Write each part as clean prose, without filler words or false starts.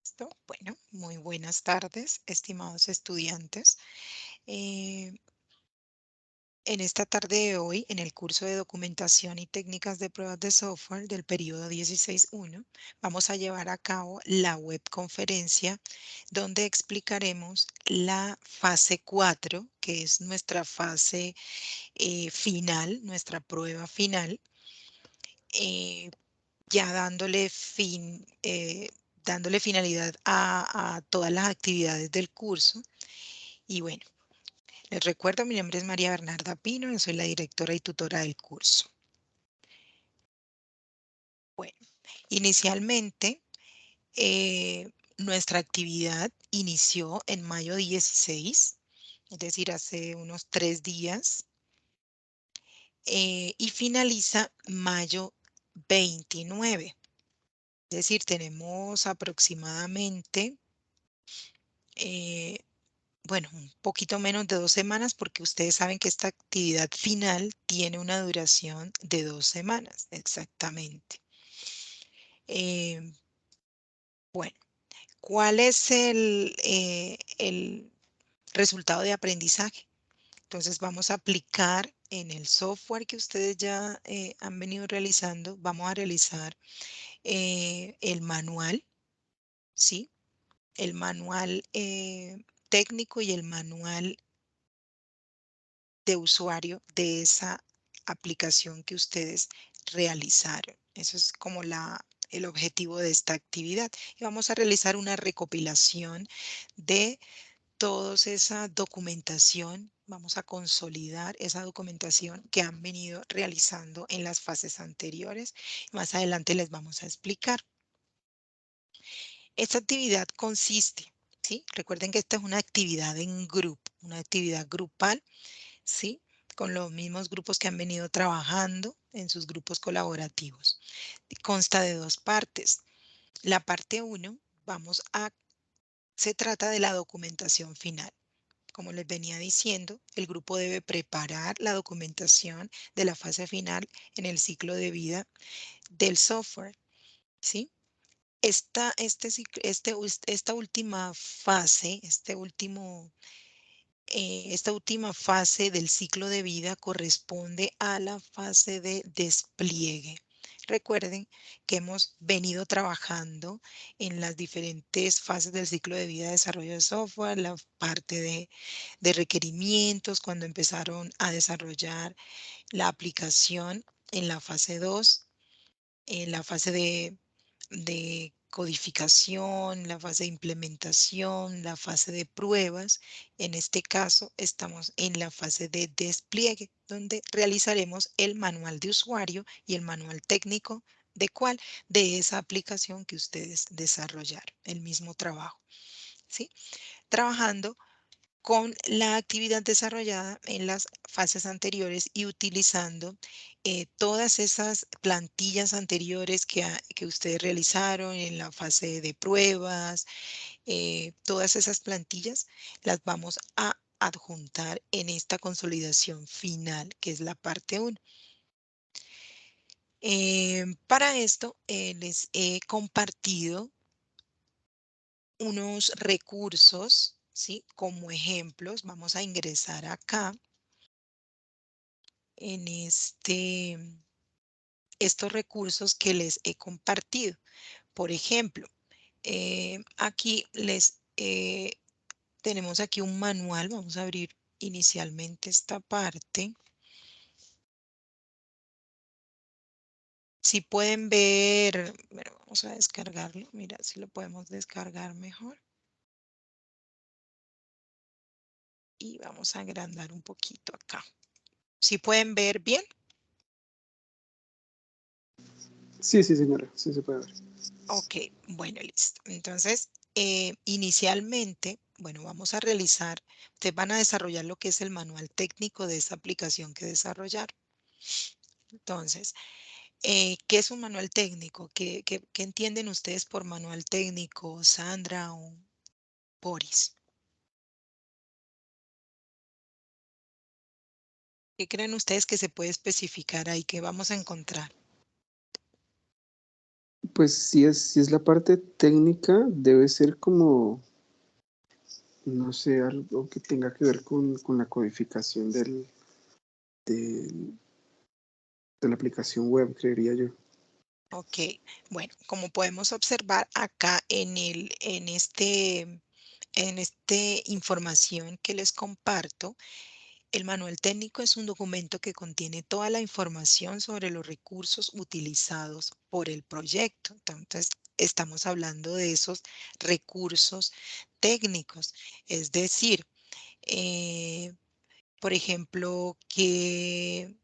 ¿Listo? Bueno, muy buenas tardes, estimados estudiantes. Eh, en esta tarde de hoy, en el curso de documentación y técnicas de pruebas de software del periodo 16.1, vamos a llevar a cabo la webconferencia donde explicaremos la fase 4, que es nuestra fase final, nuestra prueba final, eh, ya dándole finalidad a todas las actividades del curso. Y bueno, les recuerdo, mi nombre es María Bernarda Pino, yo soy la directora y tutora del curso. Bueno, inicialmente nuestra actividad inició en mayo 16, es decir, hace unos 3 días, y finaliza mayo 29. Es decir, tenemos aproximadamente, bueno, un poquito menos de 2 semanas, porque ustedes saben que esta actividad final tiene una duración de 2 semanas, exactamente. Eh, bueno, ¿cuál es el resultado de aprendizaje? Entonces vamos a aplicar en el software que ustedes ya han venido realizando, vamos a realizar el manual, ¿sí? El manual técnico y el manual de usuario de esa aplicación que ustedes realizaron. Eso es como el objetivo de esta actividad. Y vamos a realizar una recopilación de toda esa documentación. Vamos a consolidar esa documentación que han venido realizando en las fases anteriores. Más adelante les vamos a explicar. Esta actividad consiste, ¿sí? Recuerden que esta es una actividad en grupo, una actividad grupal, ¿sí? Con los mismos grupos que han venido trabajando en sus grupos colaborativos. Consta de 2 partes. La parte 1, se trata de la documentación final. Como les venía diciendo, el grupo debe preparar la documentación de la fase final en el ciclo de vida del software, ¿sí? Esta última fase, esta última fase del ciclo de vida corresponde a la fase de despliegue. Recuerden que hemos venido trabajando en las diferentes fases del ciclo de vida de desarrollo de software, la parte de requerimientos, cuando empezaron a desarrollar la aplicación en la fase 2, en la fase de codificación, la fase de implementación, la fase de pruebas. En este caso, estamos en la fase de despliegue, donde realizaremos el manual de usuario y el manual técnico de cuál, de esa aplicación que ustedes desarrollaron, el mismo trabajo, ¿sí? Trabajando con la actividad desarrollada en las fases anteriores y utilizando todas esas plantillas anteriores que ustedes realizaron en la fase de pruebas. Todas esas plantillas las vamos a adjuntar en esta consolidación final, que es la parte 1. Para esto les he compartido unos recursos, ¿sí? Como ejemplos, vamos a ingresar acá en estos recursos que les he compartido. Por ejemplo, aquí tenemos aquí un manual. Vamos a abrir inicialmente esta parte. Si pueden ver, bueno, vamos a descargarlo. Mira, si lo podemos descargar mejor. Y vamos a agrandar un poquito acá. Si pueden ver bien. Sí, sí, señora, sí se puede ver. Ok, bueno, listo. Entonces, inicialmente, bueno, vamos a realizar, ustedes van a desarrollar lo que es el manual técnico de esa aplicación que desarrollaron. Entonces, ¿qué es un manual técnico? ¿Qué entienden ustedes por manual técnico, Sandra o Boris? ¿Qué creen ustedes que se puede especificar ahí? ¿Qué vamos a encontrar? Pues si es la parte técnica, debe ser como, no sé, algo que tenga que ver con la codificación del- de la aplicación web, creería yo. Ok, bueno, como podemos observar acá en este información que les comparto, el manual técnico es un documento que contiene toda la información sobre los recursos utilizados por el proyecto. Entonces, estamos hablando de esos recursos técnicos, es decir, eh, por ejemplo, qué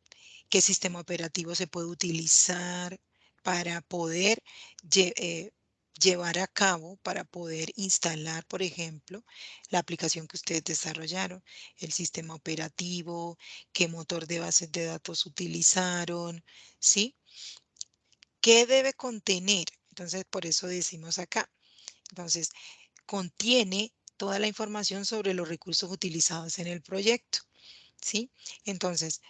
sistema operativo se puede utilizar para poder llevar a cabo, para poder instalar, por ejemplo, la aplicación que ustedes desarrollaron, el sistema operativo, qué motor de bases de datos utilizaron, ¿sí? ¿Qué debe contener? Entonces, por eso decimos acá. Entonces, contiene toda la información sobre los recursos utilizados en el proyecto, ¿sí? Entonces,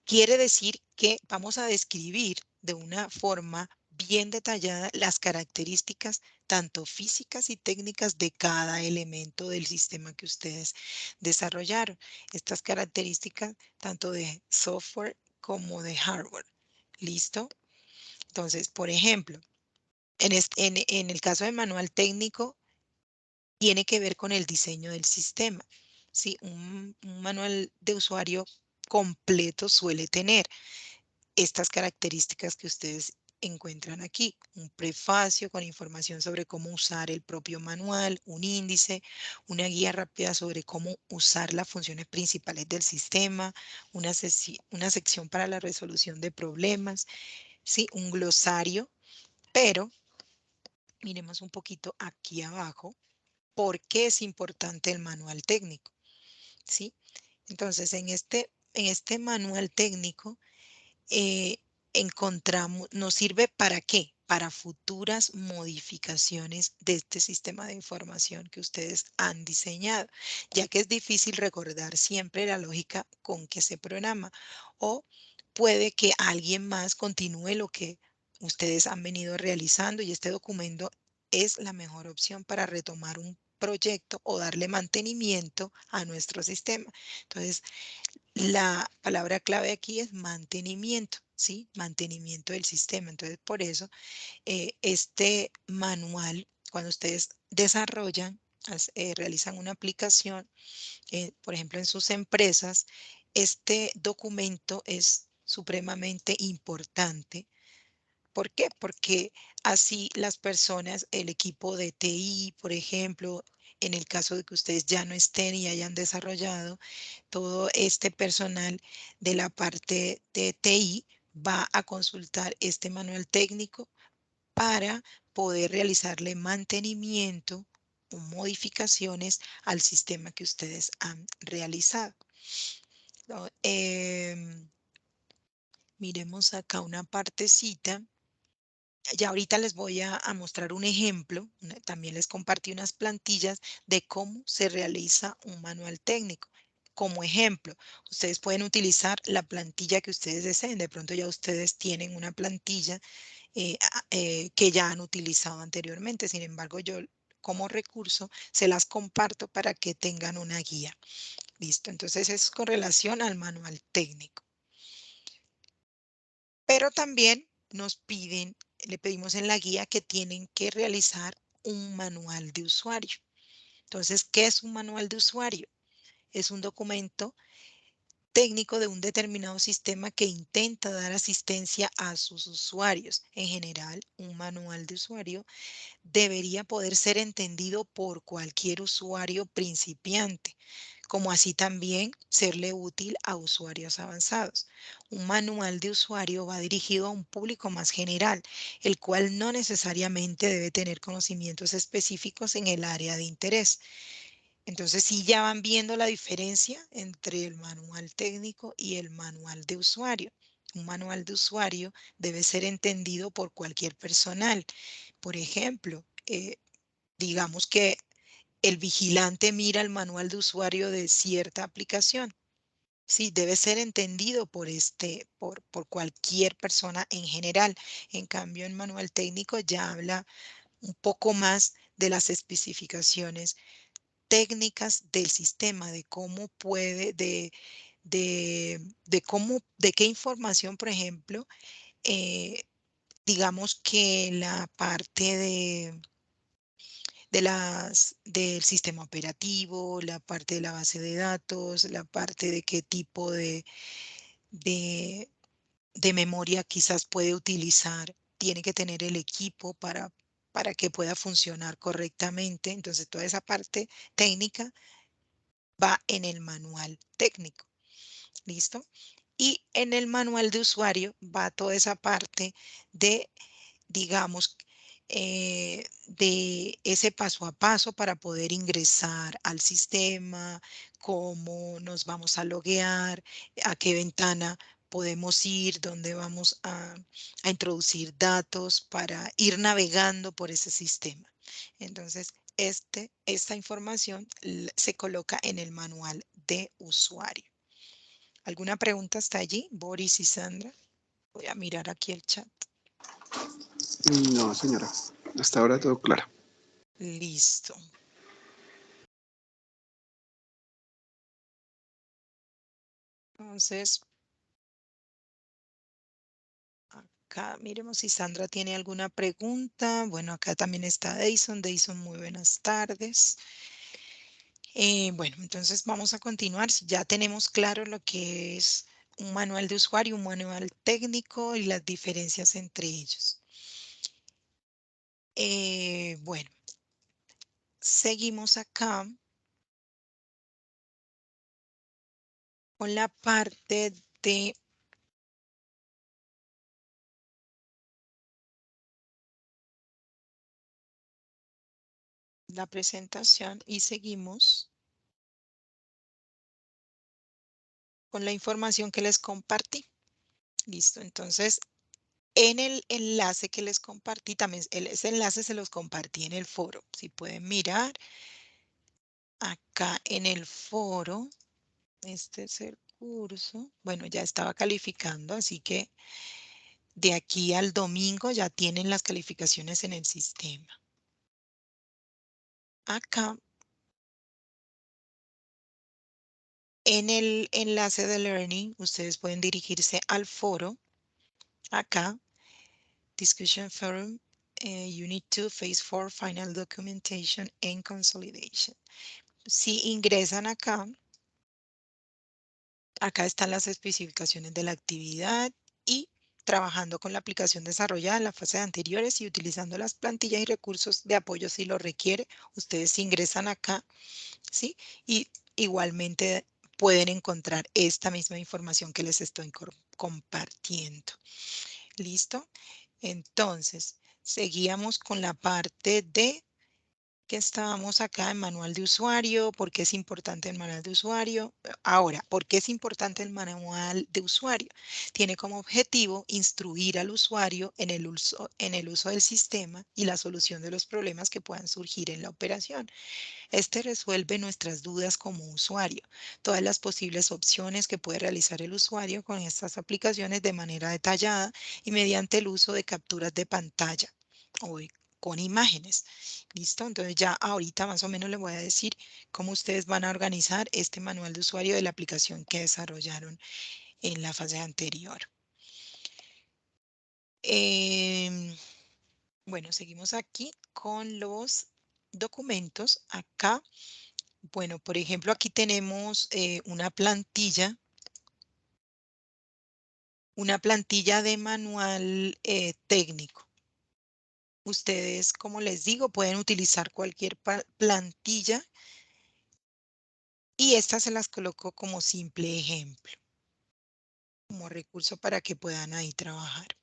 quiere decir que vamos a describir de una forma bien detallada las características tanto físicas y técnicas de cada elemento del sistema que ustedes desarrollaron. Estas características tanto de software como de hardware. ¿Listo? Entonces, por ejemplo, en el caso del manual técnico, tiene que ver con el diseño del sistema. ¿Sí? Un manual de usuario completo suele tener estas características que ustedes encuentran aquí. Un prefacio con información sobre cómo usar el propio manual, un índice, una guía rápida sobre cómo usar las funciones principales del sistema, una sección para la resolución de problemas, ¿sí? Un glosario, pero miremos un poquito aquí abajo, ¿por qué es importante el manual técnico? ¿Sí? Entonces, en este manual técnico, eh, encontramos, ¿nos sirve para qué? Para futuras modificaciones de este sistema de información que ustedes han diseñado, ya que es difícil recordar siempre la lógica con que se programa o puede que alguien más continúe lo que ustedes han venido realizando y este documento es la mejor opción para retomar un proyecto o darle mantenimiento a nuestro sistema. Entonces, la palabra clave aquí es mantenimiento, ¿sí? Mantenimiento del sistema. Entonces, por eso, este manual, cuando ustedes desarrollan, realizan una aplicación, por ejemplo, en sus empresas, este documento es supremamente importante. ¿Por qué? Porque así las personas, el equipo de TI, por ejemplo, en el caso de que ustedes ya no estén y hayan desarrollado, todo este personal de la parte de TI va a consultar este manual técnico para poder realizarle mantenimiento o modificaciones al sistema que ustedes han realizado. ¿No? Miremos acá una partecita. Ya ahorita les voy a mostrar un ejemplo. También les compartí unas plantillas de cómo se realiza un manual técnico. Como ejemplo, ustedes pueden utilizar la plantilla que ustedes deseen. De pronto ya ustedes tienen una plantilla que ya han utilizado anteriormente. Sin embargo, yo como recurso se las comparto para que tengan una guía. Listo. Entonces es con relación al manual técnico. Pero también nos piden, le pedimos en la guía que tienen que realizar un manual de usuario. Entonces, ¿qué es un manual de usuario? Es un documento técnico de un determinado sistema que intenta dar asistencia a sus usuarios. En general, un manual de usuario debería poder ser entendido por cualquier usuario principiante, como así también serle útil a usuarios avanzados. Un manual de usuario va dirigido a un público más general, el cual no necesariamente debe tener conocimientos específicos en el área de interés. Entonces, sí ya van viendo la diferencia entre el manual técnico y el manual de usuario. Un manual de usuario debe ser entendido por cualquier personal. Por ejemplo, digamos que el vigilante mira el manual de usuario de cierta aplicación. Sí, debe ser entendido por cualquier persona en general. En cambio, el manual técnico ya habla un poco más de las especificaciones técnicas del sistema, de cómo puede, de cómo, de qué información, por ejemplo, digamos que la parte del sistema operativo, la parte de la base de datos, la parte de qué tipo de, de memoria quizás puede utilizar, tiene que tener el equipo para que pueda funcionar correctamente. Entonces, toda esa parte técnica va en el manual técnico. ¿Listo? Y en el manual de usuario va toda esa parte de, digamos, de ese paso a paso para poder ingresar al sistema, cómo nos vamos a loguear, a qué ventana podemos ir, dónde vamos a introducir datos para ir navegando por ese sistema. Entonces, esta información se coloca en el manual de usuario. ¿Alguna pregunta hasta allí, Boris y Sandra? Voy a mirar aquí el chat. No, señora. Hasta ahora todo claro. Listo. Entonces, acá miremos si Sandra tiene alguna pregunta. Bueno, acá también está Deison. Deison, muy buenas tardes. Bueno, entonces vamos a continuar. Ya tenemos claro lo que es un manual de usuario, un manual técnico y las diferencias entre ellos. Bueno, seguimos acá con la parte de la presentación y seguimos con la información que les compartí. Listo, entonces en el enlace que les compartí, también ese enlace se los compartí en el foro. Si pueden mirar acá en el foro, este es el curso. Bueno, ya estaba calificando, así que de aquí al domingo ya tienen las calificaciones en el sistema. Acá en el enlace de Learning, ustedes pueden dirigirse al foro. Acá Discussion Forum, Unit 2, Phase 4, Final Documentation and Consolidation. Si ingresan acá, acá están las especificaciones de la actividad y trabajando con la aplicación desarrollada en las fases anteriores y utilizando las plantillas y recursos de apoyo si lo requiere. Ustedes ingresan acá, ¿sí? Y igualmente pueden encontrar esta misma información que les estoy compartiendo. ¿Listo? Entonces, seguíamos con la parte de que estábamos acá en manual de usuario, por qué es importante el manual de usuario. Ahora, ¿por qué es importante el manual de usuario? Tiene como objetivo instruir al usuario en el uso del sistema y la solución de los problemas que puedan surgir en la operación. Este resuelve nuestras dudas como usuario, todas las posibles opciones que puede realizar el usuario con estas aplicaciones de manera detallada y mediante el uso de capturas de pantalla o con imágenes. ¿Listo? Entonces ya ahorita más o menos les voy a decir cómo ustedes van a organizar este manual de usuario de la aplicación que desarrollaron en la fase anterior. Em, bueno, seguimos aquí con los documentos. Acá, bueno, por ejemplo, aquí tenemos una plantilla de manual técnico. Ustedes, como les digo, pueden utilizar cualquier plantilla y estas se las coloco como simple ejemplo, como recurso para que puedan ahí trabajar.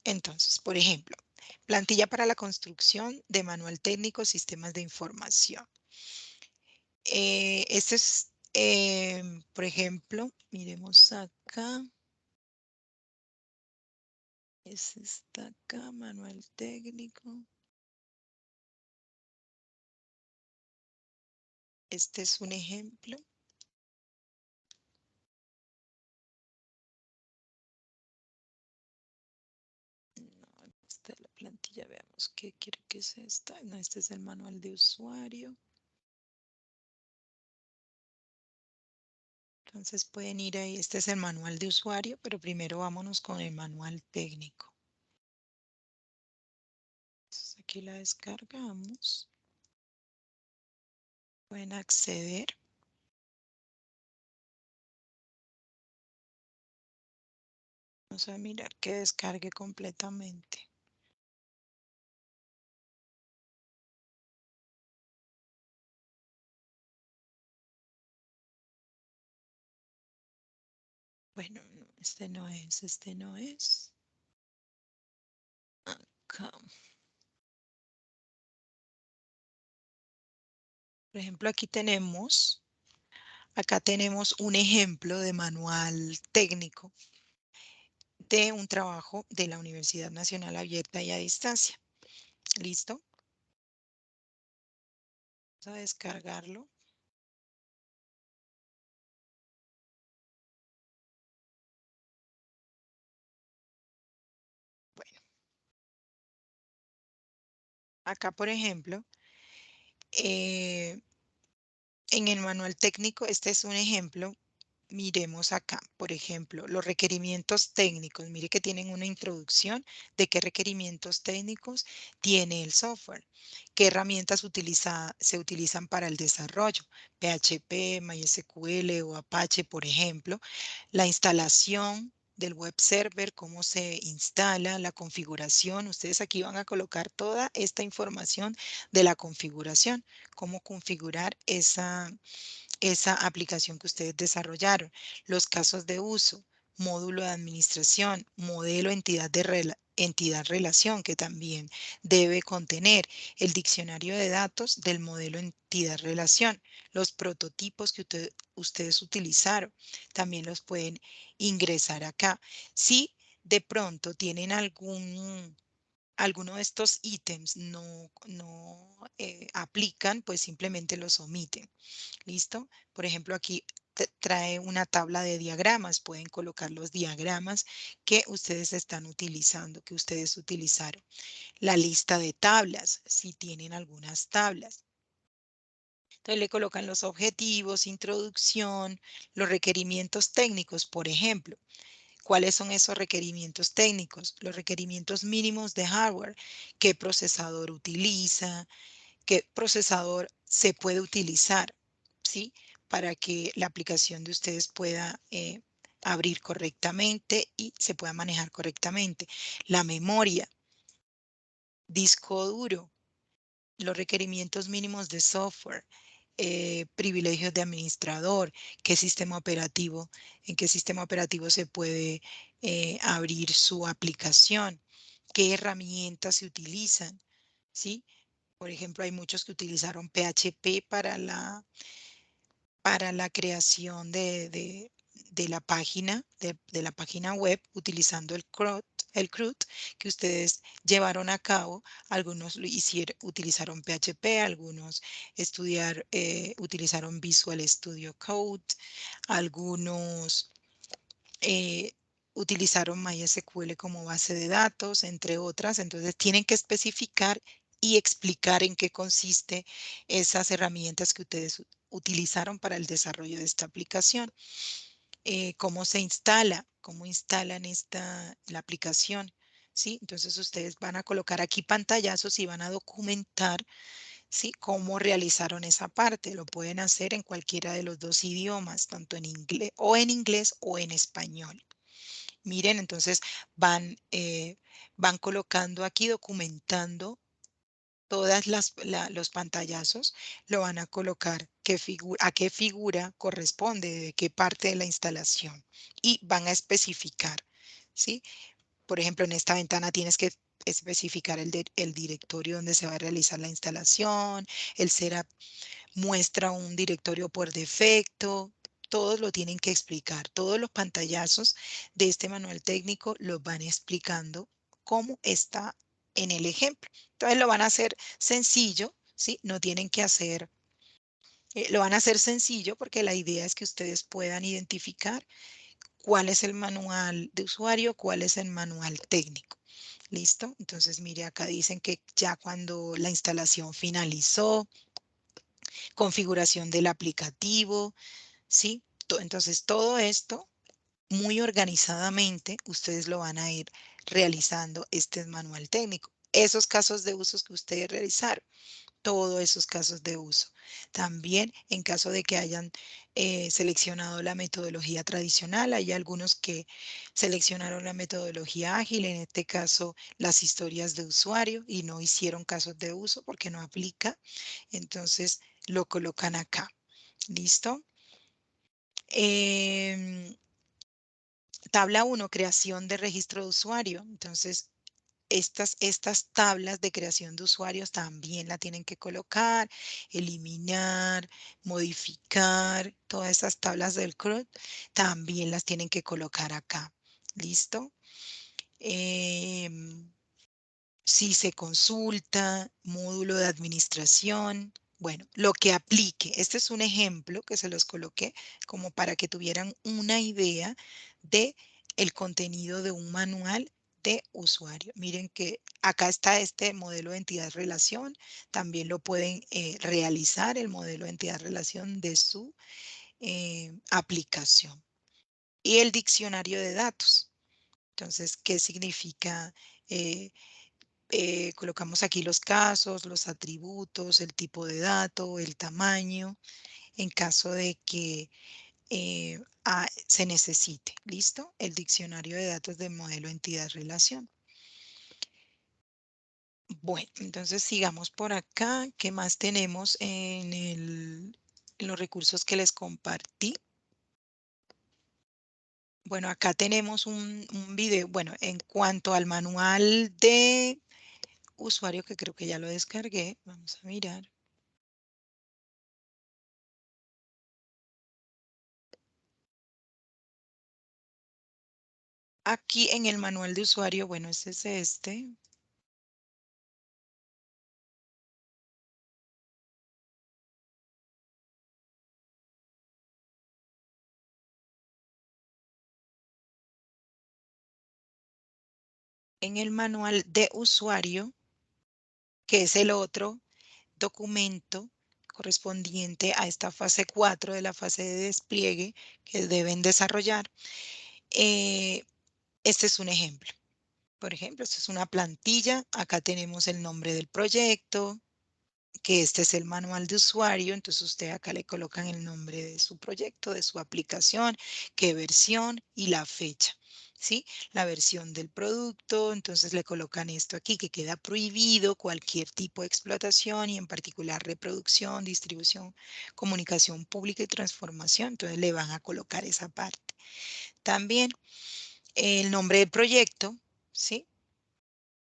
Entonces, por ejemplo, plantilla para la construcción de manual técnico, sistemas de información. Este es, por ejemplo, miremos acá. Es esta acá, manual técnico. Este es un ejemplo. plantilla, veamos qué quiere que es esta. No, este es el manual de usuario. Entonces pueden ir ahí, este es el manual de usuario, pero primero vámonos con el manual técnico. Entonces aquí la descargamos. Pueden acceder. Vamos a mirar que descargue completamente. Bueno, no, este no es, este no es. Acá. Por ejemplo, acá tenemos un ejemplo de manual técnico de un trabajo de la Universidad Nacional Abierta y a Distancia. ¿Listo? Vamos a descargarlo. Bueno, acá, por ejemplo, en el manual técnico, este es un ejemplo. Miremos acá, por ejemplo, los requerimientos técnicos. Mire que tienen una introducción de qué requerimientos técnicos tiene el software, qué herramientas se utilizan para el desarrollo, PHP, MySQL o Apache, por ejemplo, la instalación del web server, cómo se instala, la configuración. Ustedes aquí van a colocar toda esta información de la configuración, cómo configurar esa aplicación que ustedes desarrollaron, los casos de uso, módulo de administración, modelo entidad relación que también debe contener el diccionario de datos del modelo entidad relación, los prototipos que ustedes utilizaron, también los pueden ingresar acá. Si de pronto tienen alguno de estos ítems no aplican, pues simplemente los omiten. ¿Listo? Por ejemplo, aquí trae una tabla de diagramas. Pueden colocar los diagramas que ustedes están utilizando, que ustedes utilizaron. La lista de tablas, si tienen algunas tablas. Entonces le colocan los objetivos, introducción, los requerimientos técnicos, por ejemplo. ¿Cuáles son esos requerimientos técnicos? Los requerimientos mínimos de hardware, qué procesador utiliza, qué procesador se puede utilizar, ¿sí? Para que la aplicación de ustedes pueda abrir correctamente y se pueda manejar correctamente. La memoria, disco duro, los requerimientos mínimos de software, privilegios de administrador, en qué sistema operativo se puede abrir su aplicación, qué herramientas se utilizan, ¿sí? Por ejemplo, hay muchos que utilizaron PHP para la creación de la página, de la página web, utilizando el CRUD que ustedes llevaron a cabo. Algunos utilizaron PHP, algunos utilizaron Visual Studio Code, algunos eh, utilizaron MySQL como base de datos, entre otras. Entonces tienen que especificar y explicar en qué consiste esas herramientas que ustedes utilizaron para el desarrollo de esta aplicación. Cómo se instala, cómo instalan la aplicación. ¿Sí? Entonces ustedes van a colocar aquí pantallazos y van a documentar, ¿sí? Cómo realizaron esa parte. Lo pueden hacer en cualquiera de los dos idiomas, tanto en inglés o en español. Miren, entonces van colocando aquí, documentando todas los pantallazos, lo van a colocar a qué figura corresponde, de qué parte de la instalación y van a especificar, ¿sí? Por ejemplo, en esta ventana tienes que especificar el directorio donde se va a realizar la instalación, el setup muestra un directorio por defecto. Todos lo tienen que explicar. Todos los pantallazos de este manual técnico los van explicando cómo está en el ejemplo. Entonces lo van a hacer sencillo, ¿sí? No tienen que lo van a hacer sencillo porque la idea es que ustedes puedan identificar cuál es el manual de usuario, cuál es el manual técnico. ¿Listo? Entonces, mire, acá dicen que ya cuando la instalación finalizó, configuración del aplicativo, ¿sí? Entonces, todo esto muy organizadamente, ustedes lo van a ir realizando este manual técnico. Esos casos de usos que ustedes realizaron, todos esos casos de uso. También en caso de que hayan seleccionado la metodología tradicional, hay algunos que seleccionaron la metodología ágil, en este caso las historias de usuario y no hicieron casos de uso porque no aplica. Entonces lo colocan acá. ¿Listo? Em, Tabla 1, creación de registro de usuario. Entonces, estas tablas de creación de usuarios también la tienen que colocar, eliminar, modificar, todas esas tablas del CRUD también las tienen que colocar acá. ¿Listo? Em, si se consulta, módulo de administración, bueno, lo que aplique. Este es un ejemplo que se los coloqué como para que tuvieran una idea de el contenido de un manual de usuario. Miren que acá está este modelo de entidad-relación. También lo pueden realizar el modelo de entidad-relación de su aplicación. Y el diccionario de datos. Entonces, ¿qué significa? eh, Colocamos aquí los casos, los atributos, el tipo de dato, el tamaño, en caso de que se necesite. ¿Listo? El diccionario de datos de modelo entidad relación. Bueno, entonces sigamos por acá. ¿Qué más tenemos en los recursos que les compartí? Bueno, acá tenemos un video. Bueno, en cuanto al manual de usuario, que creo que ya lo descargué, vamos a mirar. Aquí en el manual de usuario, bueno, este es este. En el manual de usuario, que es el otro documento correspondiente a esta fase 4 de la fase de despliegue que deben desarrollar. eh, este es un ejemplo. Por ejemplo, esta es una plantilla. Acá tenemos el nombre del proyecto, que este es el manual de usuario, entonces usted acá le colocan el nombre de su proyecto, de su aplicación, qué versión y la fecha, ¿sí? La versión del producto, entonces le colocan esto aquí, que queda prohibido cualquier tipo de explotación y en particular reproducción, distribución, comunicación pública y transformación, entonces le van a colocar esa parte. También el nombre del proyecto, ¿sí?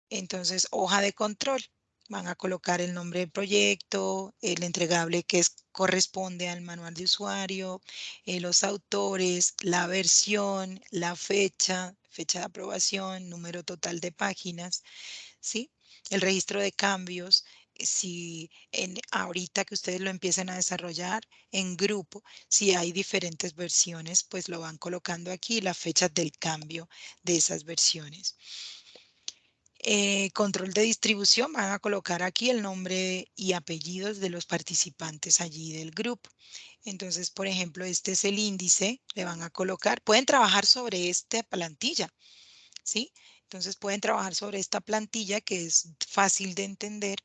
Entonces, hoja de control. Van a colocar el nombre del proyecto, el entregable corresponde al manual de usuario, los autores, la versión, la fecha, fecha de aprobación, número total de páginas, ¿sí? El registro de cambios. Si ahorita que ustedes lo empiecen a desarrollar en grupo, si hay diferentes versiones, pues lo van colocando aquí, la fecha del cambio de esas versiones. Control de distribución, van a colocar aquí el nombre y apellidos de los participantes allí del grupo. Entonces, por ejemplo, este es el índice, le van a colocar, pueden trabajar sobre esta plantilla, ¿sí? Entonces pueden trabajar sobre esta plantilla que es fácil de entender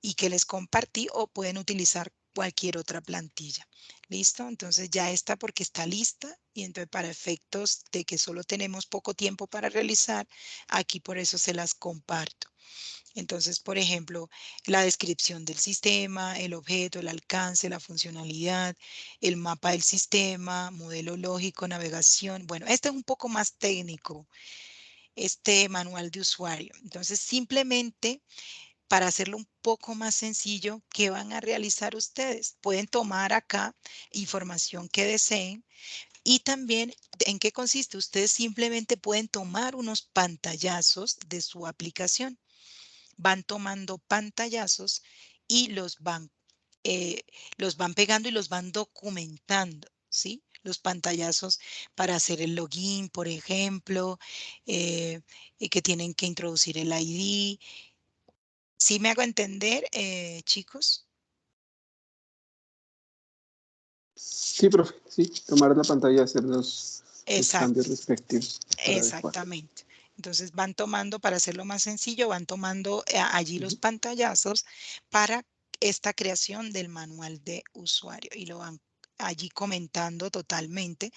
y que les compartí o pueden utilizar cualquier otra plantilla. ¿Listo? Entonces ya está porque está lista y entonces para efectos de que solo tenemos poco tiempo para realizar, aquí por eso se las comparto. Entonces, por ejemplo, la descripción del sistema, el objeto, el alcance, la funcionalidad, el mapa del sistema, modelo lógico, navegación. Bueno, este es un poco más técnico, este manual de usuario. Entonces, simplemente para hacerlo un poco más sencillo, ¿qué van a realizar ustedes? Pueden tomar acá información que deseen y también en qué consiste. Ustedes simplemente pueden tomar unos pantallazos de su aplicación. Van tomando pantallazos y los van pegando y los van documentando, ¿sí? los pantallazos para hacer el login, por ejemplo, y que tienen que introducir el ID. ¿Sí me hago entender, chicos? Sí, profe, sí, tomar la pantalla y hacer los Exacto. cambios respectivos para adecuar. Exactamente. Entonces van tomando, para hacerlo más sencillo, van tomando allí los Ujú. pantallazos para esta creación del manual de usuario y lo van allí comentando totalmente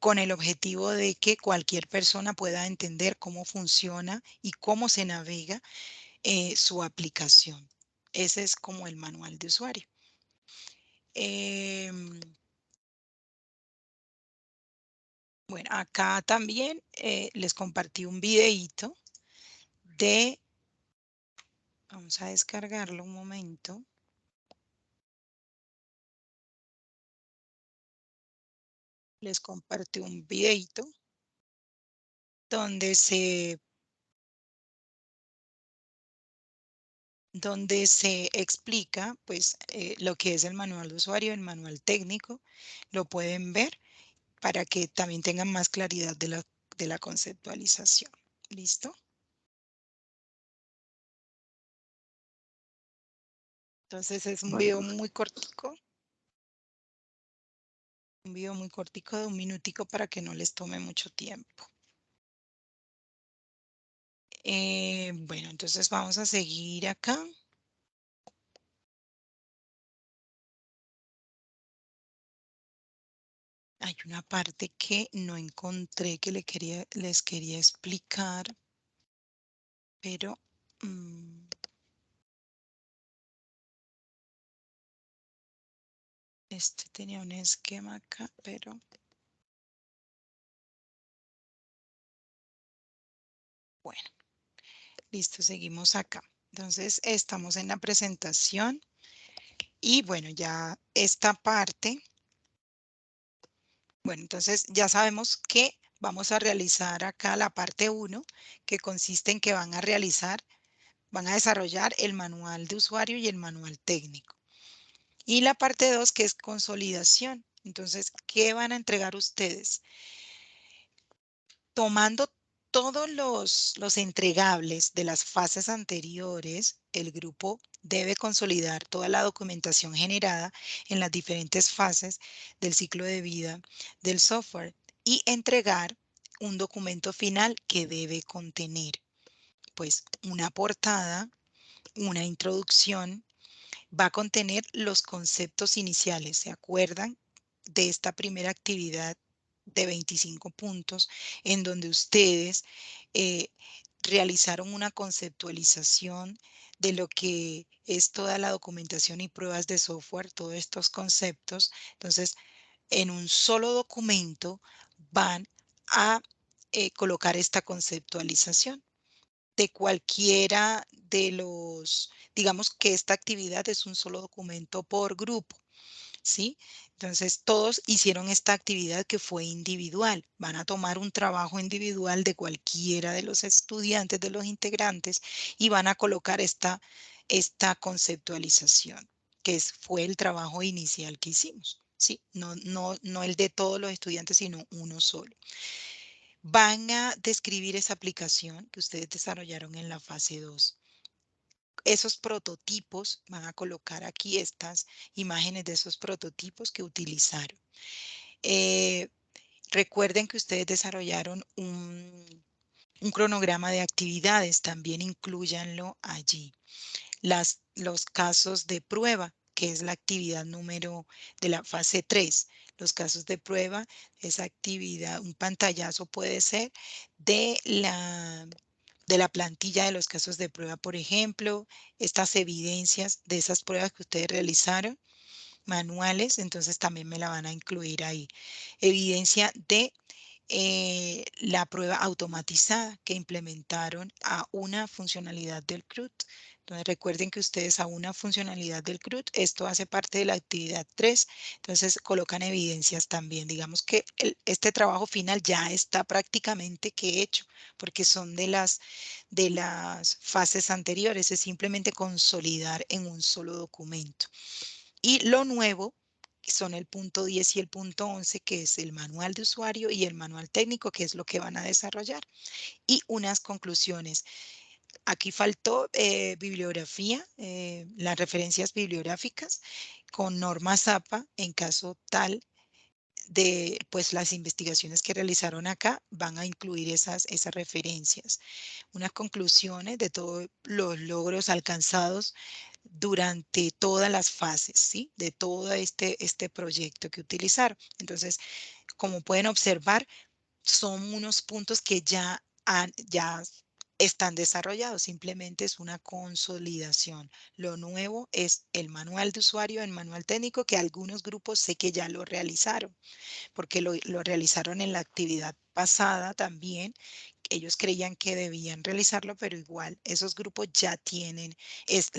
con el objetivo de que cualquier persona pueda entender cómo funciona y cómo se navega su aplicación. Ese es como el manual de usuario. Em, bueno, acá también les compartí un videíto de. Vamos a descargarlo un momento. Les compartí un videito donde se explica pues lo que es el manual de usuario, el manual técnico. Lo pueden ver para que también tengan más claridad de la conceptualización. ¿Listo? Entonces es un Vale, video profe. muy cortico. Un video muy cortico de un minutico para que no les tome mucho tiempo. Bueno, entonces vamos a seguir acá. Hay una parte que no encontré que les quería explicar, pero este tenía un esquema acá, pero bueno, listo, seguimos acá. Entonces estamos en la presentación y bueno, ya esta parte, bueno, entonces ya sabemos que vamos a realizar acá la parte 1, que consiste en que van a desarrollar el manual de usuario y el manual técnico. Y la parte 2, que es consolidación. Entonces, ¿qué van a entregar ustedes? Tomando todos los entregables de las fases anteriores, el grupo debe consolidar toda la documentación generada en las diferentes fases del ciclo de vida del software y entregar un documento final que debe contener, pues, una portada, una introducción. Va a contener los conceptos iniciales. ¿Se acuerdan de esta primera actividad de 25 puntos en donde ustedes eh, realizaron una conceptualización de lo que es toda la documentación y pruebas de software, todos estos conceptos? Entonces, en un solo documento van a colocar esta conceptualización de cualquiera de digamos que esta actividad es un solo documento por grupo, ¿sí? Entonces, todos hicieron esta actividad que fue individual. Van a tomar un trabajo individual de cualquiera de los estudiantes, de los integrantes, y van a colocar esta conceptualización, fue el trabajo inicial que hicimos, ¿sí? No el de todos los estudiantes, sino uno solo. Van a describir esa aplicación que ustedes desarrollaron en la fase 2. Esos prototipos, van a colocar aquí estas imágenes de esos prototipos que utilizaron. Eh, Recuerden que ustedes desarrollaron un cronograma de actividades, también incluyanlo allí. Los casos de prueba, que es la actividad número de la fase 3. Los casos de prueba, esa actividad, un pantallazo puede ser de la plantilla de los casos de prueba, por ejemplo, estas evidencias de esas pruebas que ustedes realizaron, manuales, entonces también me la van a incluir ahí. Evidencia de la prueba automatizada que implementaron a una funcionalidad del CRUD. Entonces recuerden que ustedes a una funcionalidad del CRUD, esto hace parte de la actividad 3, entonces colocan evidencias también. Digamos que este trabajo final ya está prácticamente que hecho, porque son de las fases anteriores, es simplemente consolidar en un solo documento. Y lo nuevo son el punto 10 y el punto 11, que es el manual de usuario y el manual técnico, que es lo que van a desarrollar. Y unas conclusiones. Aquí faltó bibliografía, las referencias bibliográficas con normas APA en caso tal de pues las investigaciones que realizaron acá van a incluir esas referencias, unas conclusiones de todos los logros alcanzados durante todas las fases, ¿sí? De todo este proyecto que utilizaron. Entonces, como pueden observar, son unos puntos que ya están desarrollados, simplemente es una consolidación. Lo nuevo es el manual de usuario, el manual técnico, que algunos grupos sé que ya lo realizaron, porque lo realizaron en la actividad pasada también. Ellos creían que debían realizarlo, pero igual esos grupos es,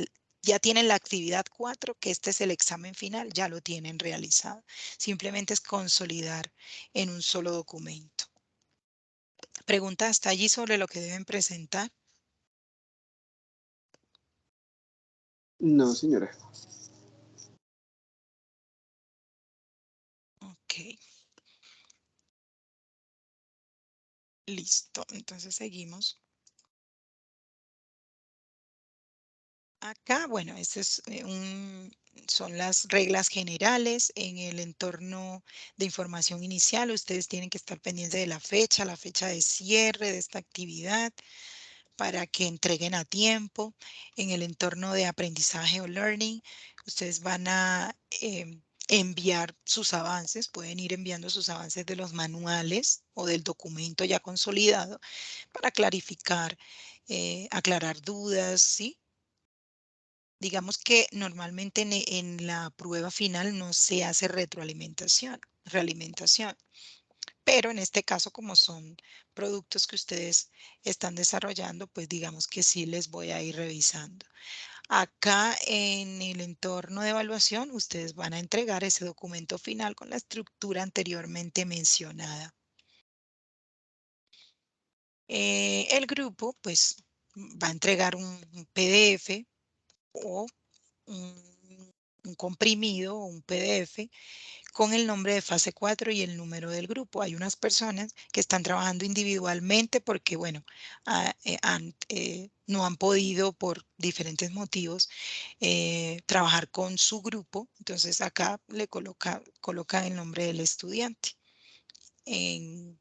ya tienen la actividad 4, que este es el examen final, ya lo tienen realizado. Simplemente es consolidar en un solo documento. Pregunta hasta allí sobre lo que deben presentar. No, señora. Ok, listo. Entonces seguimos. Acá, bueno, son las reglas generales en el entorno de información inicial. Ustedes tienen que estar pendientes de la fecha de cierre de esta actividad para que entreguen a tiempo. En el entorno de aprendizaje o learning, ustedes van a enviar sus avances, pueden ir enviando sus avances de los manuales o del documento ya consolidado para clarificar, aclarar dudas, ¿sí? Digamos que normalmente en la prueba final no se hace realimentación, pero en este caso, como son productos que ustedes están desarrollando, pues digamos que sí les voy a ir revisando. Acá en el entorno de evaluación, ustedes van a entregar ese documento final con la estructura anteriormente mencionada. El grupo, pues, va a entregar un PDF o un comprimido o un PDF con el nombre de fase 4 y el número del grupo. Hay unas personas que están trabajando individualmente porque, bueno, no han podido por diferentes motivos trabajar con su grupo. Entonces acá coloca el nombre del estudiante en,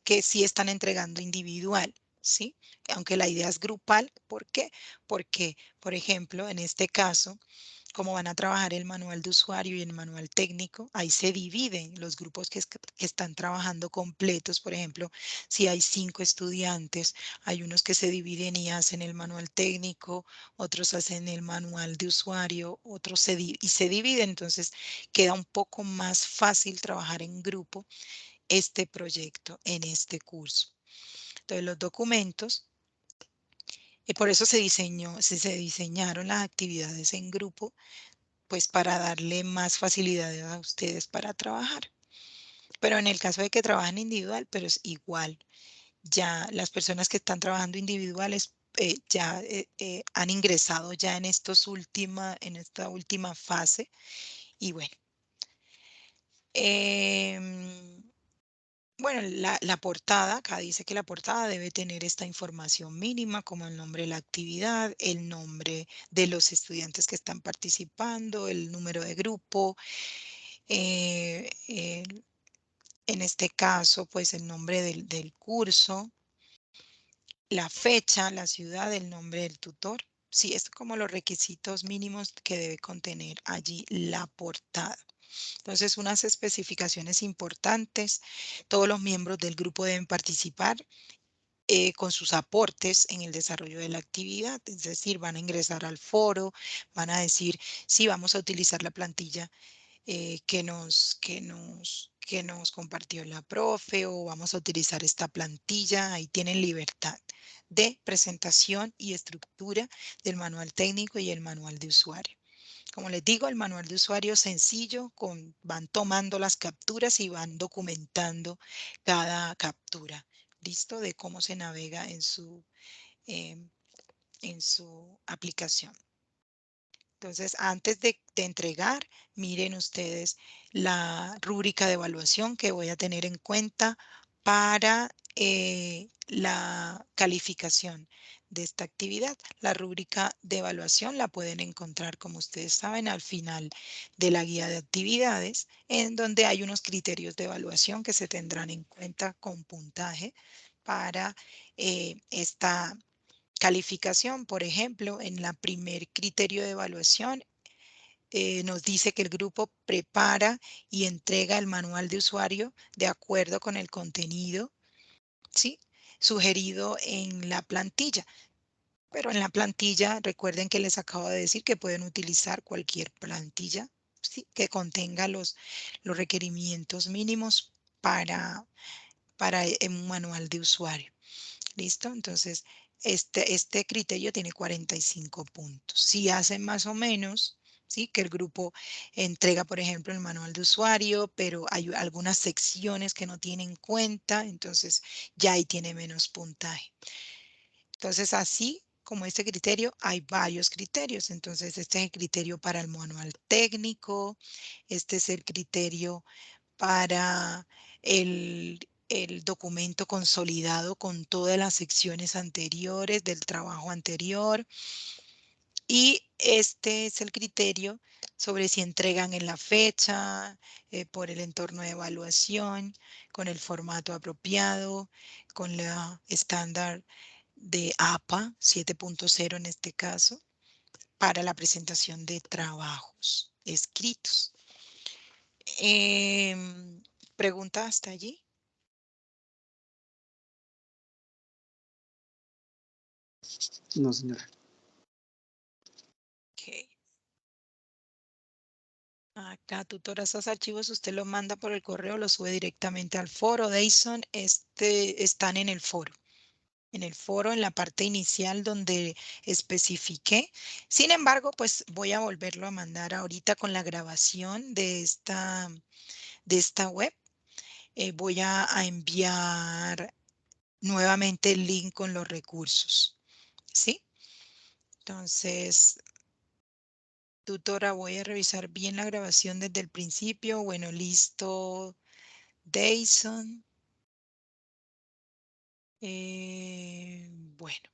que sí están entregando individual. ¿Sí? Aunque la idea es grupal. ¿Por qué? Porque, por ejemplo, en este caso, como van a trabajar el manual de usuario y el manual técnico, ahí se dividen los grupos que están trabajando completos. Por ejemplo, si hay 5 estudiantes, hay unos que se dividen y hacen el manual técnico, otros hacen el manual de usuario, y se dividen. Entonces, queda un poco más fácil trabajar en grupo este proyecto en este curso. Entonces, los documentos, por eso se diseñaron las actividades en grupo, pues para darle más facilidad a ustedes para trabajar. Pero en el caso de que trabajen individual, pero es igual. Ya las personas que están trabajando individuales ya han ingresado ya en esta última fase. Y bueno, em, bueno, la portada, acá dice que la portada debe tener esta información mínima como el nombre de la actividad, el nombre de los estudiantes que están participando, el número de grupo, eh, el- en este caso, pues el nombre del curso, la fecha, la ciudad, el nombre del tutor. Sí, es como los requisitos mínimos que debe contener allí la portada. Entonces, unas especificaciones importantes. Todos los miembros del grupo deben participar con sus aportes en el desarrollo de la actividad. Es decir, van a ingresar al foro, van a decir si vamos a utilizar la plantilla que nos compartió la profe o vamos a utilizar esta plantilla. Ahí tienen libertad de presentación y estructura del manual técnico y el manual de usuario. Como les digo, el manual de usuario sencillo, van tomando las capturas y van documentando cada captura. ¿Listo? De cómo se navega em, en su aplicación. Entonces, antes de entregar, miren ustedes la rúbrica de evaluación que voy a tener en cuenta para la calificación de esta actividad. La rúbrica de evaluación la pueden encontrar, como ustedes saben, al final de la guía de actividades, en donde hay unos criterios de evaluación que se tendrán en cuenta con puntaje para esta calificación. Por ejemplo, en la primer criterio de evaluación nos dice que el grupo prepara y entrega el manual de usuario de acuerdo con el contenido, ¿sí?, sugerido en la plantilla. Pero en la plantilla, recuerden que les acabo de decir que pueden utilizar cualquier plantilla, ¿sí?, que contenga los requerimientos mínimos para un manual de usuario. ¿Listo? Entonces, este criterio tiene 45 puntos. Si hacen más o menos, ¿sí?, que el grupo entrega, por ejemplo, el manual de usuario, pero hay algunas secciones que no tienen en cuenta, entonces ya ahí tiene menos puntaje. Entonces, así como este criterio, hay varios criterios. Entonces, este es el criterio para el manual técnico, este es el criterio para el documento consolidado con todas las secciones anteriores del trabajo anterior. Y este es el criterio sobre si entregan en la fecha, por el entorno de evaluación, con el formato apropiado, con la estándar de APA 7.0 en este caso, para la presentación de trabajos escritos. ¿Pregunta hasta allí? No, señora. Ok. Acá, tutora, esos archivos usted los manda por el correo, los sube directamente al foro. Dyson, están en el foro. En el foro, en la parte inicial donde especifiqué. Sin embargo, pues voy a volverlo a mandar ahorita con la grabación de esta web. Voy a enviar nuevamente el link con los recursos. ¿Sí? Entonces, tutora, voy a revisar bien la grabación desde el principio. Bueno, listo, Dyson. Bueno,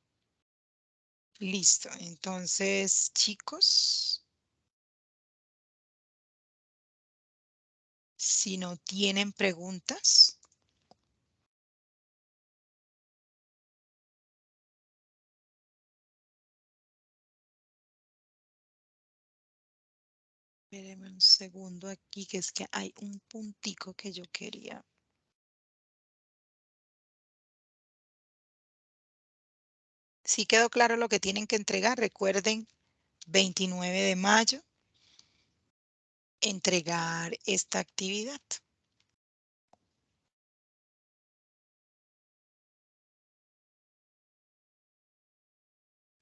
listo. Entonces, chicos, si no tienen preguntas, espérenme un segundo aquí, que es que hay un puntico que yo quería. Si quedó claro lo que tienen que entregar, recuerden, 29 de mayo, entregar esta actividad.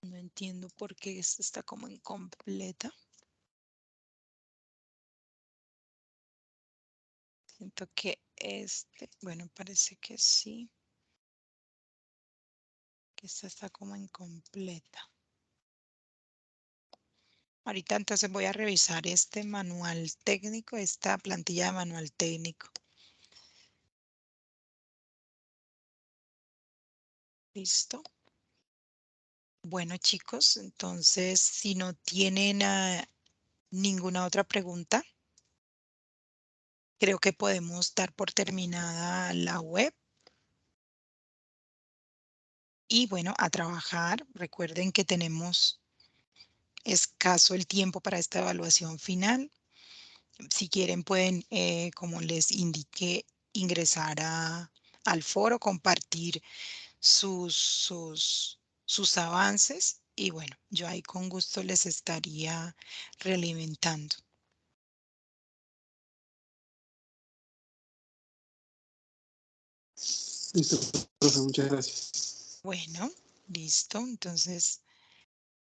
No entiendo por qué esta está como incompleta. Siento que bueno, parece que sí, que esta está como incompleta. Ahorita entonces voy a revisar este manual técnico, esta plantilla de manual técnico. ¿Listo? Bueno, chicos, entonces si no tienen ninguna otra pregunta, creo que podemos dar por terminada la web. Y bueno, a trabajar. Recuerden que tenemos escaso el tiempo para esta evaluación final. Si quieren pueden, como les indiqué, ingresar al foro, compartir sus avances y bueno, yo ahí con gusto les estaría realimentando. Listo, profe, muchas gracias. Bueno, listo. Entonces